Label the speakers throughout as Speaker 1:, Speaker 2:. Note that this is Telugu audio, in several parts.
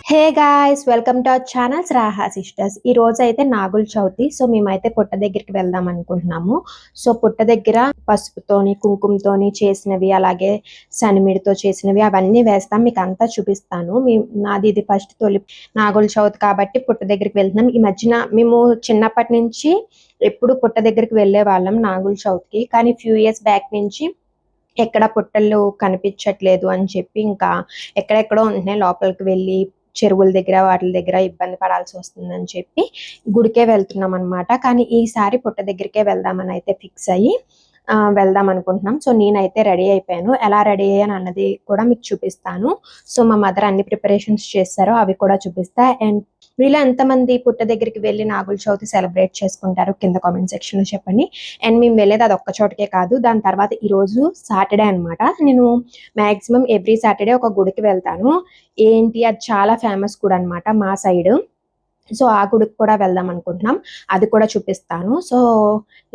Speaker 1: Hey guys, welcome to our channels రాహా sisters. ఈ రోజు అయితే నాగుల చవితి. సో మేమైతే పుట్ట దగ్గరికి వెళ్దాం అనుకుంటున్నాము. సో పుట్ట దగ్గర పసుపుతోని కుంకుమతోని చేసినవి, అలాగే సనిమిడితో చేసినవి అవన్నీ వేస్తాం. మీకు అంతా చూపిస్తాను. నాది ఇది ఫస్ట్ తొలి నాగుల చవితి కాబట్టి పుట్ట దగ్గరికి వెళ్తున్నాం. ఈ మధ్యన మేము చిన్నప్పటి నుంచి ఎప్పుడు పుట్ట దగ్గరికి వెళ్ళే వాళ్ళం నాగుల చవితికి. కానీ ఫ్యూ ఇయర్స్ బ్యాక్ నుంచి ఎక్కడ పుట్టలు కనిపించట్లేదు అని చెప్పి ఇంకా ఎక్కడెక్కడో ఉంటున్నాయి, లోపలికి వెళ్ళి చెరువుల దగ్గర వాటి దగ్గర ఇబ్బంది పడాల్సి వస్తుందని చెప్పి గుడికే వెళ్తున్నాం అనమాట. కానీ ఈసారి పుట్ట దగ్గరికే వెళ్దామని అయితే ఫిక్స్ అయ్యి వెళ్దాం అనుకుంటున్నాం. సో నేనైతే రెడీ అయిపోయాను. ఎలా రెడీ అయ్యాను అన్నది కూడా మీకు చూపిస్తాను. సో మా మదర్ అన్ని ప్రిపరేషన్స్ చేస్తారో అవి కూడా చూపిస్తా. అండ్ వీళ్ళు ఎంతమంది పుట్ట దగ్గరికి వెళ్ళి నాగుల చవితి సెలబ్రేట్ చేసుకుంటారు కింద కామెంట్ సెక్షన్ లో చెప్పండి. అండ్ మేము వెళ్ళేది అది ఒక్క చోటకే కాదు, దాని తర్వాత ఈ రోజు సాటర్డే అనమాట. నేను మాక్సిమం ఎవ్రీ సాటర్డే ఒక గుడికి వెళ్తాను. ఏంటి అది చాలా ఫేమస్ కూడా అనమాట మా సైడ్. సో ఆ గుడికి కూడా వెళ్దాం అనుకుంటున్నాం, అది కూడా చూపిస్తాను. So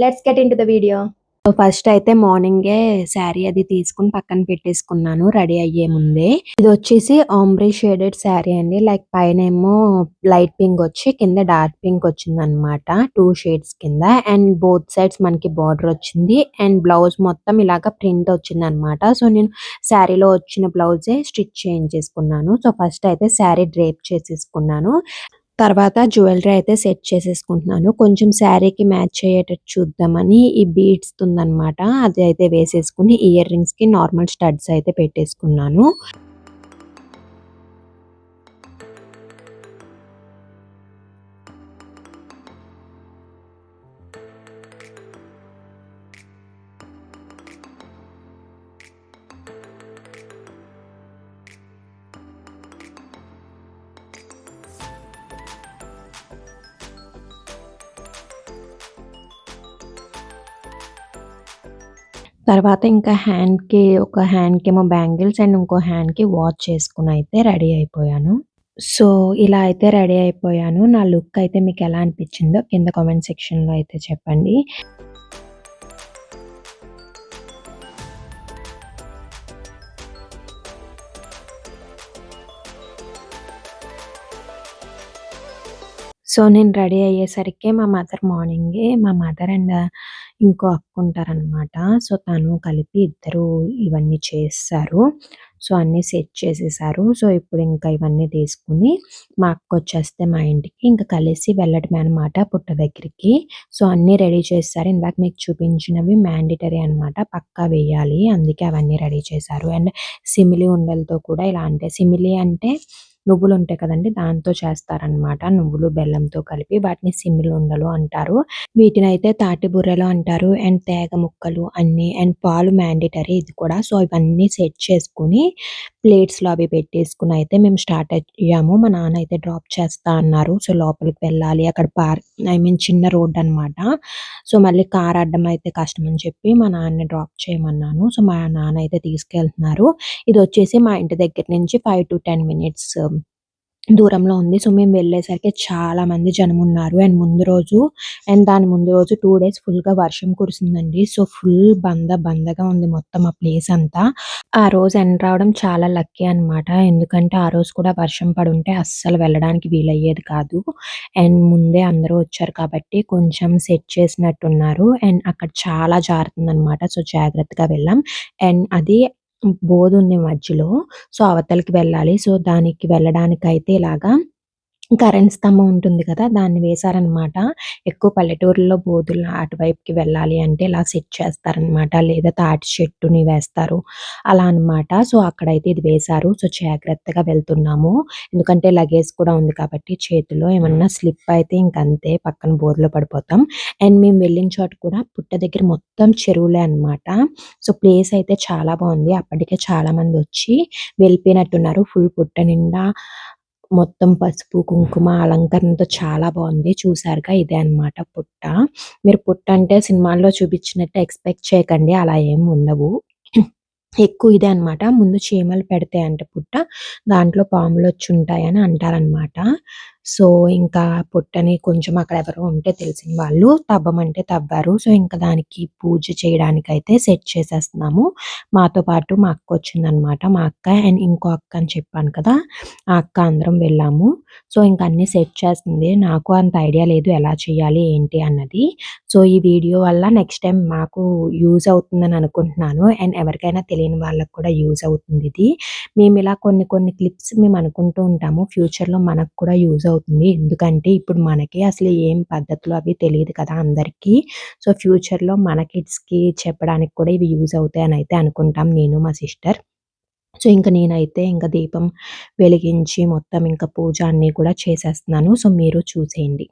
Speaker 1: let's get in to the video. So first అయితే మార్నింగే శారీ అది తీసుకుని పక్కన పెట్టేసుకున్నాను రెడీ అయ్యే ముందే. ఇది వచ్చేసి ఆంబ్రీ షేడెడ్ శారీ అండి. లైక్ పైన ఏమో లైట్ పింక్ వచ్చి కింద డార్క్ పింక్ వచ్చింది అనమాట, 2 షేడ్స్ కింద. అండ్ బోత్ సైడ్స్ మనకి బార్డర్ వచ్చింది. అండ్ బ్లౌజ్ మొత్తం ఇలాగా ప్రింట్ వచ్చింది అనమాట. సో నేను శారీలో వచ్చిన బ్లౌజే స్టిచ్ చేయించేసుకున్నాను. సో ఫస్ట్ అయితే శారీ డ్రేప్ చేసేసుకున్నాను. తర్వాత జ్యువెలరీ అయితే సెట్ చేసేసుకుంటున్నాను. కొంచెం శారీకి మ్యాచ్ అయ్యేటట్టు చూద్దామని ఈ బీడ్స్ ఉందన్నమాట, అది అయితే వేసేసుకుని ఇయర్ రింగ్స్ కి నార్మల్ స్టడ్స్ అయితే పెట్టేసుకున్నాను. తర్వాత ఇంకా ఒక హ్యాండ్‌కి ఏమో బ్యాంగిల్స్ అండ్ ఇంకో హ్యాండ్‌కి వాచ్ చేసుకొని అయితే రెడీ అయిపోయాను. సో ఇలా అయితే రెడీ అయిపోయాను. నా లుక్ అయితే మీకు ఎలా అనిపించిందో కింద కామెంట్ సెక్షన్‌లో అయితే చెప్పండి. సో నేను రెడీ అయ్యేసరికి మా మదర్ అండ్ ఇంకో అక్క ఉంటారనమాట. సో తను కలిపి ఇద్దరు ఇవన్నీ చేస్తారు. సో అన్నీ సెట్ చేసేసారు. సో ఇప్పుడు ఇంకా ఇవన్నీ తీసుకుని మా అక్క వచ్చేస్తే మా ఇంటికి ఇంకా కలిసి వెళ్ళడమే అనమాట పుట్ట దగ్గరికి. సో అన్నీ రెడీ చేస్తారు. ఇందాక మీకు చూపించినవి మ్యాండేటరీ అనమాట, పక్కా వేయాలి. అందుకే అవన్నీ రెడీ చేశారు. అండ్ సిమిలి ఉండలతో కూడా ఇలా, అంటే సిమిలి అంటే నువ్వులు ఉంటాయి కదండీ, దాంతో చేస్తారనమాట. నువ్వులు బెల్లంతో కలిపి వాటిని సిమిలి ఉండలు అంటారు. వీటినైతే తాటి బుర్రెలు అంటారు. అండ్ తేగ ముక్కలు అన్నీ, అండ్ పాలు మ్యాండేటరీ ఇది కూడా. సో ఇవన్నీ సెట్ చేసుకుని ప్లేట్స్‌లో అవి పెట్టేసుకొని అయితే మేము స్టార్ట్ అయ్యాము. మా నాన్న అయితే డ్రాప్ చేస్తా అన్నారు. సో లోపలికి వెళ్ళాలి, అక్కడ చిన్న రోడ్ అనమాట. సో మళ్ళీ కార్ అడ్డం అయితే కష్టం అని చెప్పి మా నాన్నని డ్రాప్ చేయమన్నాను. సో మా నాన్న అయితే తీసుకెళ్తున్నారు. ఇది వచ్చేసి మా ఇంటి దగ్గర నుంచి 5-10 మినిట్స్ దూరంలో ఉంది. సో మేము వెళ్ళేసరికి చాలా మంది జనమున్నారు. అండ్ దాని ముందు రోజు 2 డేస్ ఫుల్‌గా వర్షం కురిసిందండి. సో ఫుల్ బందగా ఉంది మొత్తం ఆ ప్లేస్ అంతా. ఆ రోజు ఎండ్ రావడం చాలా లక్కీ అనమాట. ఎందుకంటే ఆ రోజు కూడా వర్షం పడుంటే అస్సలు వెళ్ళడానికి వీలయ్యేది కాదు. అండ్ ముందే అందరూ వచ్చారు కాబట్టి కొంచెం సెట్ చేసినట్టున్నారు. అండ్ అక్కడ చాలా జారుతుందనమాట. సో జాగ్రత్తగా వెళ్ళాం. అండ్ అది బోదుంది మధ్యలో. సో అవతలకి వెళ్ళాలి. సో దానికి వెళ్ళడానికైతే ఇలాగా కరెంట్ స్తంభం ఉంటుంది కదా, దాన్ని వేశారనమాట. ఎక్కువ పల్లెటూరుల్లో బోధులు అటువైపుకి వెళ్ళాలి అంటే ఇలా సెట్ చేస్తారనమాట. లేదా తాటి చెట్టుని వేస్తారు అలా అనమాట. సో అక్కడైతే ఇది వేశారు. సో జాగ్రత్తగా వెళ్తున్నాము. ఎందుకంటే లగేజ్ కూడా ఉంది కాబట్టి చేతిలో ఏమన్నా స్లిప్ అయితే ఇంకంతే, పక్కన బోధలో పడిపోతాం. అండ్ మేము వెళ్ళిన చోట కూడా పుట్ట దగ్గర మొత్తం చెరువులే అనమాట. సో ప్లేస్ అయితే చాలా బాగుంది. అప్పటికే చాలా మంది వచ్చి వెళ్ళిపోయినట్టున్నారు. ఫుల్ పుట్ట నిండా మొత్తం పసుపు, కుంకుమ అలంకరణతో చాలా బాగుంది. చూసారుగా, ఇదే అన్నమాట పుట్ట. మీరు పుట్ట అంటే సినిమాల్లో చూపించినట్టు ఎక్స్‌పెక్ట్ చేయకండి, అలా ఏమి ఉండవు. ఎక్కువ ఇదే అన్నమాట. ముందు చీమలు పెడతాయంట పుట్ట. దాంట్లో పాములొచ్చుంటాయని అంటారన్నమాట. సో, ఇంకా పుట్టని కొంచెం అక్కడ ఎవరో ఉంటే తెలిసిన వాళ్ళు తవ్వమంటే తవ్వారు. సో, ఇంకా దానికి పూజ చేయడానికైతే సెట్ చేసేస్తున్నాము. మాతో పాటు మా అక్కొచ్చిందనమాట. మా అక్క అండ్ ఇంకో అక్క అని చెప్పాను కదా! ఆ అక్క అందరం వెళ్ళాము. సో, ఇంక అన్నీ సెట్ చేస్తుంది. నాకు అంత ఐడియా లేదు ఎలా చేయాలి ఏంటి అన్నది. సో, ఈ వీడియో వల్ల నెక్స్ట్ టైమ్ మాకు యూజ్ అవుతుందని అనుకుంటున్నాను. అండ్ ఎవరికైనా తెలియని వాళ్ళకి కూడా యూజ్ అవుతుందిది. మేమిలా కొన్ని కొన్ని క్లిప్స్ మేమనుకుంటూ ఉంటాము. ఫ్యూచర్‌లో మనకు కూడా యూజ్ అవుతుంది. ఎందుకంటే ఇప్పుడు మనకి అసలు ఏం పద్ధతులు అవి తెలీదు కదా అందరికీ. సో, ఫ్యూచర్‌లో మన కిడ్స్‌కి చెప్పడానికి కూడా ఇవి యూజ్ అవుతాయనయితే అనుకుంటాం నేను, మా సిస్టర్. సో, ఇంక నేనైతే ఇంక దీపం వెలిగించి మొత్తం ఇంక పూజ అన్నీ కూడా చేసేస్తున్నాను. సో, మీరు చూసేయండి.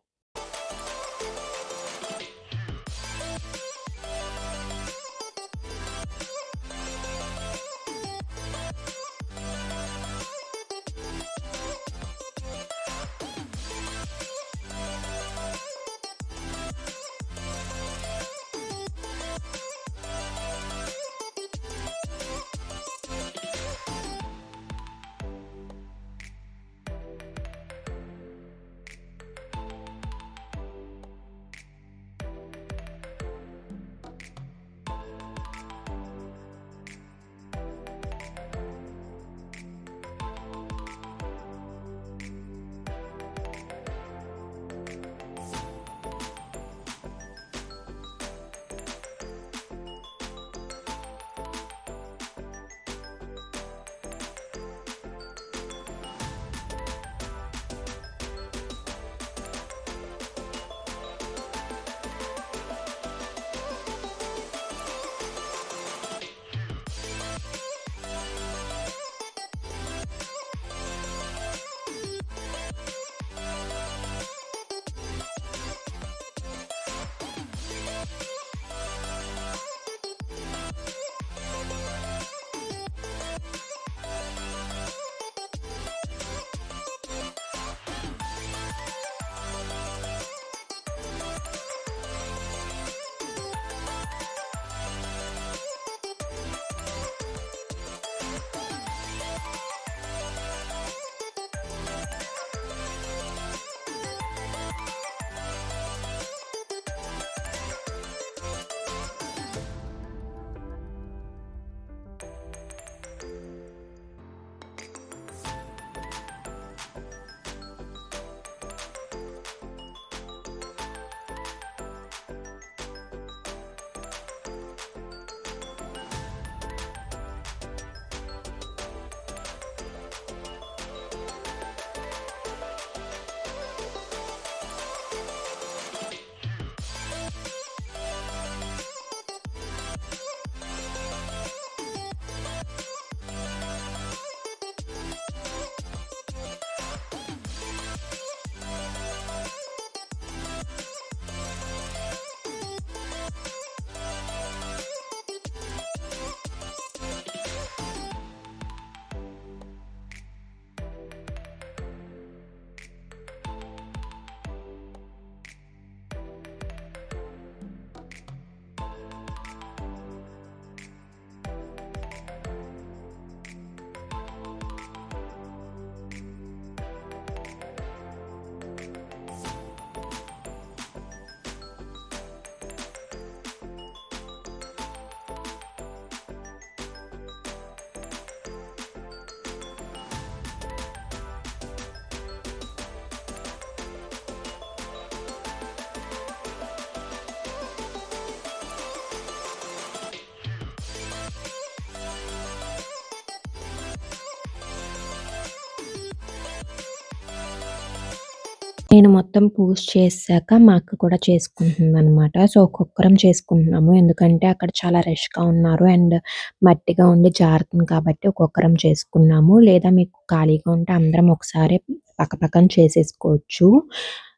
Speaker 1: నేను మొత్తం పూజ చేశాక మా అక్క కూడా చేసుకుంటుందనమాట. సో, ఒక్కొక్కరం చేసుకుంటున్నాము. ఎందుకంటే అక్కడ చాలా రష్‌గా ఉన్నారు. అండ్ మట్టిగా ఉండి జారుతుంది కాబట్టి ఒక్కొక్కరం చేసుకున్నాము. లేదా మీకు ఖాళీగా ఉంటే అందరం ఒకసారి పక్కపక్కన చేసేసుకోవచ్చు.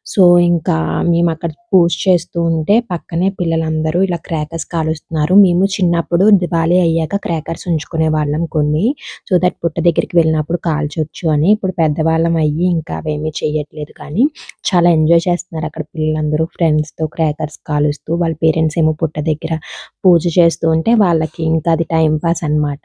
Speaker 1: సో, ఇంకా మేమక్కడ పూజ చేస్తూ ఉంటే పక్కనే పిల్లలందరూ ఇలా క్రాకర్స్ కాలుస్తున్నారు. మేము చిన్నప్పుడు దివాళీ అయ్యాక క్రాకర్స్ ఉంచుకునేవాళ్ళం కొన్ని. సో దట్ పుట్ట దగ్గరికి వెళ్ళినప్పుడు కాల్చొచ్చు అని. ఇప్పుడు పెద్దవాళ్ళం అయ్యి ఇంకా అవేమీ చెయ్యట్లేదు కానీ, చాలా ఎంజాయ్ చేస్తున్నారు అక్కడ పిల్లలందరూ ఫ్రెండ్స్‌తో క్రాకర్స్ కాలుస్తూ. వాళ్ళ పేరెంట్స్ ఏమో పుట్ట దగ్గర పూజ చేస్తూ ఉంటే వాళ్ళకి ఇంకా అది టైమ్ పాస్ అనమాట.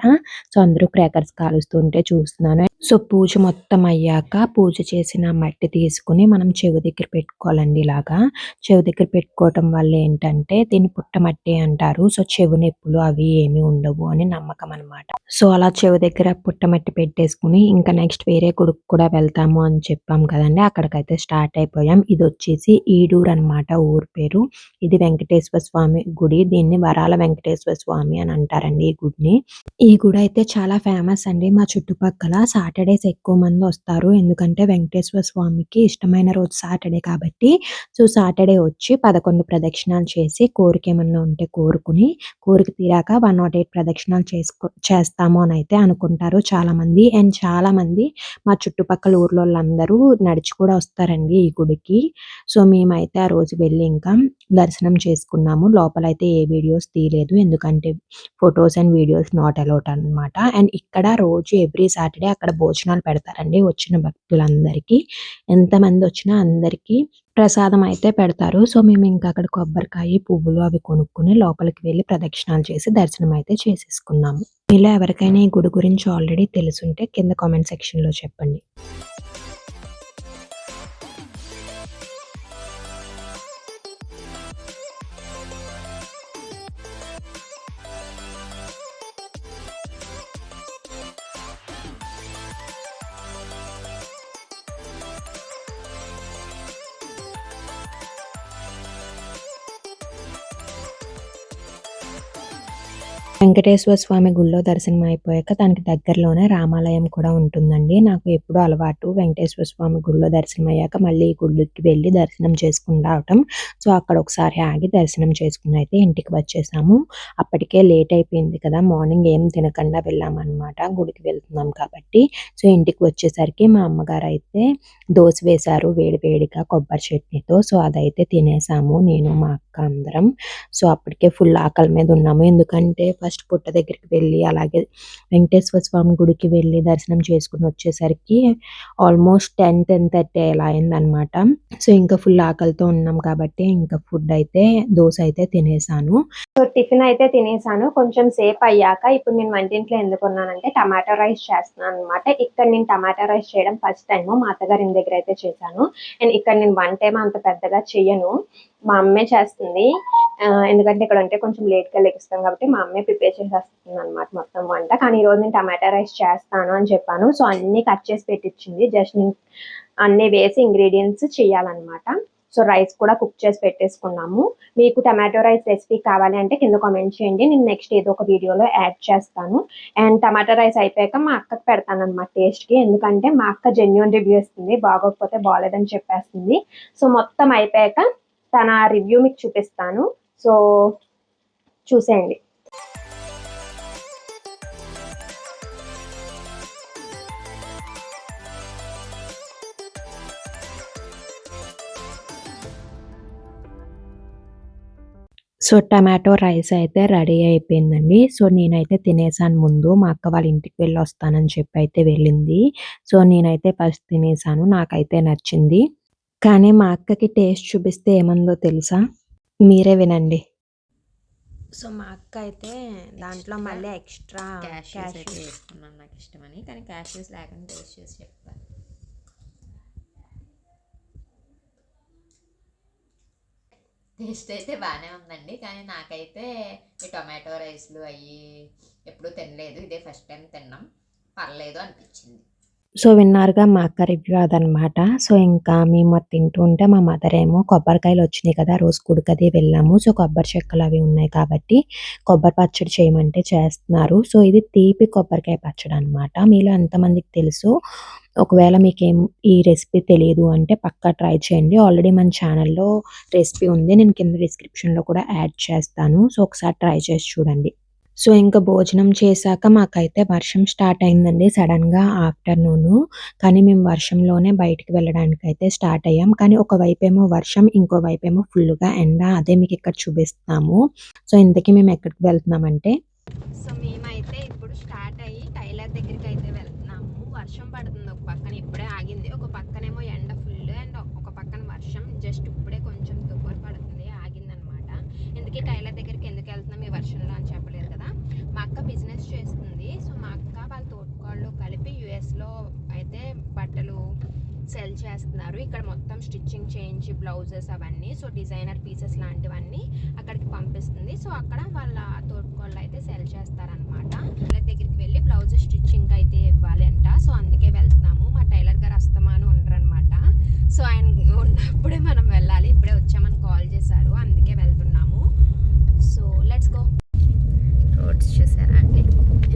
Speaker 1: సో, అందరూ క్రాకర్స్ కాలుస్తూ ఉంటే చూస్తున్నాను. సో, పూజ మొత్తం అయ్యాక పూజ చేసిన మట్టి తీసుకొని మనం చెవి దగ్గర పెట్టుకోవాలండి ఇలాగా. చెవి దగ్గర పెట్టుకోవటం వల్ల ఏంటంటే దీన్ని పుట్టమట్టి అంటారు. సో, చెవి నొప్పులు అవి ఏమి ఉండవు అని నమ్మకం అనమాట. సో, అలా చెవి దగ్గర పుట్టమట్టి పెట్టేసుకొని ఇంకా నెక్స్ట్ వేరే గుడికి కూడా వెళ్తాము అని చెప్పాం కదండీ! అక్కడికైతే స్టార్ట్ అయిపోయాం. ఇదొచ్చేసి ఈడూరు అనమాట ఊరు పేరు. ఇది వెంకటేశ్వర స్వామి గుడి. దీన్ని వరాల వెంకటేశ్వర స్వామి అని అంటారండి ఈ గుడిని. ఈ గుడైతే చాలా ఫేమస్ అండి. మా చుట్టుపక్కల సాటర్‌డేస్ ఎక్కువ మందొస్తారు. ఎందుకంటే వెంకటేశ్వర స్వామికి ఇష్టమైన రోజు సాటర్‌డే కాబట్టి, సో, సాటర్‌డే వచ్చి 11 ప్రదక్షిణాలు చేసి కోరికేమన్నా ఉంటే కోరుకుని, కోరిక తీరాక 108 ప్రదక్షిణాలు చేస్తాము అనైతే అనుకుంటారు చాలామంది. అండ్ చాలామంది మా చుట్టుపక్కల ఊర్లోళ్ళందరూ నడిచి కూడా వస్తారండి ఈ గుడికి. సో, మేమైతే ఆ రోజు వెళ్లి ఇంకా దర్శనం చేసుకున్నాము. లోపలైతే ఏ వీడియోస్ తీయలేదు. ఎందుకంటే photos and videos not allowed అనమాట. అండ్ ఇక్కడ రోజు ఎవ్రీ సాటర్‌డే అక్కడ భోజనాలు పెడతారండి వచ్చిన భక్తులందరికీ. ఎంతమందొచ్చినా అందరికీ ప్రసాదం అయితే పెడతారు. సో, మేమింక అక్కడ కొబ్బరికాయ, పువ్వులు అవి కొనుక్కొని లోపలికి వెళ్లి ప్రదక్షిణాలు చేసి దర్శనం అయితే చేసేసుకున్నాము. మీలో ఎవరికైనా ఈ గుడి గురించి ఆల్రెడీ తెలిసుంటే కింద కామెంట్ సెక్షన్‌లో చెప్పండి. వెంకటేశ్వర స్వామి గుడిలో దర్శనం అయిపోయాక దానికి దగ్గరలోనే రామాలయం కూడా ఉంటుందండి. నాకు ఎప్పుడూ అలవాటు వెంకటేశ్వర స్వామి గుడిలో దర్శనం అయ్యాక మళ్ళీ ఈ గుడికి వెళ్లి దర్శనం చేసుకొని రావటం. సో, అక్కడ ఒకసారి ఆగి దర్శనం చేసుకొని అయితే ఇంటికి వచ్చేసాము. అప్పటికే లేట్ అయిపోయింది కదా! మార్నింగ్ ఏం తినకుండా వెళ్ళామనమాట. గుడికి వెళ్తున్నాం కాబట్టి. సో, ఇంటికి వచ్చేసరికి మా అమ్మగారైతే దోస వేశారు వేడి వేడిగా కొబ్బరి చట్నీతో. సో, అదైతే తినేసాము నేను, మా అక్క అందరం. సో, అప్పటికే ఫుల్ ఆకలి మీద ఉన్నాము. ఎందుకంటే ఫస్ట్ పుట్ట దగ్గరికి వెళ్ళి, అలాగే వెంకటేశ్వర స్వామి గుడికి వెళ్ళి దర్శనం చేసుకొని వచ్చేసరికి ఆల్మోస్ట్ 10, 10:30 అలా అయిందనమాట. సో, ఇంకా ఫుల్ ఆకలితో ఉన్నాం కాబట్టి ఇంకా ఫుడ్ అయితే దోస అయితే తినేసాను. సో, టిఫిన్ అయితే తినేసాను. కొంచెం సేపు అయ్యాక ఇప్పుడు నేను వంటింట్లో ఎందుకున్నానంటే టమాటో రైస్ చేస్తున్నాను అనమాట. ఇక్కడ నేను టమాటో రైస్ చేయడం ఫస్ట్ టైము. మా అత్తగారి దగ్గర అయితే చేశాను. అండ్ ఇక్కడ నేను వంటేమో అంత పెద్దగా చెయ్యను. మా అమ్మే చేస్తుంది. ఎందుకంటే ఇక్కడ ఉంటే కొంచెం లేట్‌గా లెగుస్తాం కాబట్టి మా అమ్మే ప్రిపేర్ చేసేస్తుందనమాట మొత్తం వంట. కానీ ఈరోజు నేను టమాటా రైస్ చేస్తాను అని చెప్పాను. సో, అన్నీ కట్ చేసి పెట్టిచ్చింది. జస్ట్ నేను అన్నీ వేసి ఇంగ్రీడియెంట్స్ చేయాలనమాట. సో, రైస్ కూడా కుక్ చేసి పెట్టేసుకున్నాము. మీకు టమాటో రైస్ రెసిపీ కావాలి అంటే కింద కామెంట్ చేయండి. నేను నెక్స్ట్ ఏదో ఒక వీడియోలో యాడ్ చేస్తాను. అండ్ టమాటా రైస్ అయిపోయాక మా అక్కకి పెడతాననమాట టేస్ట్‌కి. ఎందుకంటే మా అక్క జెన్యూన్ రివ్యూ ఇస్తుంది. బాగోకపోతే బాలేదని చెప్పేస్తుంది. సో, మొత్తం అయిపోయాక తన రివ్యూ మీకు చూపిస్తాను. సో, చూసేయండి. సో, టమాటో రైస్ అయితే రెడీ అయిపోయిందండి. సో, నేనైతే తినేసాను ముందు. మా అక్క వాళ్ళ ఇంటికి వెళ్ళొస్తానని చెప్పి అయితే వెళ్ళింది. సో, నేనైతే ఫస్ట్ తినేసాను. నాకైతే నచ్చింది. కానీ మా అక్కకి టేస్ట్ చూపిస్తే ఏమందో తెలుసా? మీరే వినండి. సో, మా అక్క అయితే దాంట్లో మళ్ళీ ఎక్స్‌ట్రా
Speaker 2: క్యాష్యూస్ అయితే వేసుకున్నాను నాకిష్టమని. కానీ క్యాష్యూస్ లేకుండా టేస్ట్ చేసి చెప్తాను. టేస్ట్ అయితే బాగానే ఉందండి. కానీ నాకైతే ఈ టొమాటో రైస్‌లు అయ్యి ఎప్పుడూ తినలేదు. ఇదే ఫస్ట్ టైం తిన్నాం. పర్లేదు అనిపించింది.
Speaker 1: సో, విన్నారుగా మా అక్క రివ్యూ అదనమాట. సో, ఇంకా మేము అది తింటూ ఉంటే మా మదర్ ఏమో కొబ్బరికాయలొచ్చినాయి కదా! రోజు గుడికది వెళ్ళాము. సో, కొబ్బరి చెక్కలవి ఉన్నాయి కాబట్టి కొబ్బరి పచ్చడి చేయమంటే చేస్తున్నారు. సో, ఇది తీపి కొబ్బరికాయ పచ్చడనమాట. మీలో ఎంతమందికి తెలుసో, ఒకవేళ మీకేం ఈ రెసిపీ తెలీదు అంటే పక్కా ట్రై చేయండి. ఆల్రెడీ మన ఛానల్‌లో రెసిపీ ఉంది. నేను కింద డిస్క్రిప్షన్‌లో కూడా యాడ్ చేస్తాను. సో, ఒకసారి ట్రై చేసి చూడండి. సో, ఇంక భోజనం చేశాక మాకైతే వర్షం స్టార్ట్ అయిందండి సడెన్‌గా ఆఫ్టర్‌నూను. కానీ మేము వర్షంలోనే బయటికి వెళ్ళడానికైతే స్టార్ట్ అయ్యాం. కానీ ఒకవైపేమో వర్షం, ఇంకో వైపేమో ఫుల్లుగా ఎండ. అదే మీకిక్కడ చూపిస్తున్నాము. సో, ఇంతకీ మేము ఎక్కడికి వెళ్తున్నామంటే సో, మేమైతే ఇప్పుడు స్టార్ట్ అయ్యి టైలర్ దగ్గరికైతే వెళ్తున్నాము. వర్షం పడుతుంది ఒక పక్కన, ఇప్పుడే ఆగింది. ఒక పక్కనేమో ఎండ ఫుల్ అండ్ ఒక పక్కన వర్షం జస్ట్ ఇప్పుడే కొంచెం తుప్పరు పడుతుంది, ఆగిందనమాట. ఇంతకీ టైలర్ దగ్గరికి ఎందుకు వెళ్తున్నాం ఈ వర్షంలో అని చెప్పలేదు కదా! మా అక్క బిజినెస్ చేస్తుంది. సో, మా అక్క వాళ్ళ తోటికోడలు కలిపి యూఎస్‌లో సెల్ చేస్తున్నారు. ఇక్కడ మొత్తం స్టిచ్చింగ్ చేయించి బ్లౌజెస్ అవన్నీ, సో డిజైనర్ పీసెస్ లాంటివన్నీ అక్కడికి పంపిస్తుంది. సో అక్కడ వాళ్ళ తోడుకోళ్ళు అయితే సెల్ చేస్తారనమాట. వాళ్ళ దగ్గరికి వెళ్ళి బ్లౌజ్ స్టిచ్చింగ్ అయితే ఇవ్వాలి అంట. సో అందుకే వెళ్తున్నాము. మా టైలర్ గారు అస్తమాను ఉండరనమాట. సో ఆయన ఉన్నప్పుడే మనం వెళ్ళాలి. ఇప్పుడే వచ్చామని కాల్ చేశారు, అందుకే వెళ్తున్నాము. So let's go.
Speaker 2: రోడ్స్ చూసారా అండి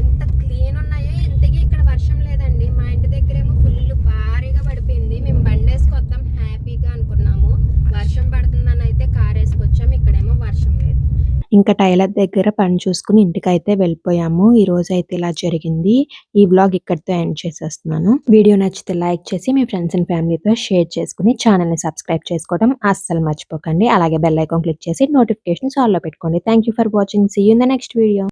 Speaker 1: ఎంత క్లీన్ ఉన్నాయో. ఇంతకీ ఇక్కడ వర్షం లేదండి. మా ఇంటి దగ్గరేమో ఫుల్ భారీగా పడిపోయింది. మేము బండి వేసుకొద్దాం హ్యాపీగా అనుకున్నాము, వర్షం పడుతుందని అయితే కార్ వేసుకొచ్చాము. ఇక్కడేమో వర్షం లేదు. ఇంకా టైలర్ దగ్గర పని చూసుకుని ఇంటికైతే వెళ్ళిపోయాము. ఈ రోజు అయితే ఇలా జరిగింది. ఈ బ్లాగ్ ఇక్కడితో ఎండ్ చేసేస్తున్నాను. వీడియో నచ్చితే లైక్ చేసి మీ ఫ్రెండ్స్ అండ్ ఫ్యామిలీతో షేర్ చేసుకుని ఛానల్ని సబ్స్క్రైబ్ చేసుకోవడం అస్సలు మర్చిపోకండి. అలాగే బెల్ ఐకాన్ క్లిక్ చేసి నోటిఫికేషన్స్ ఆల్లో పెట్టుకోండి. Thank you for watching. See you in the next video.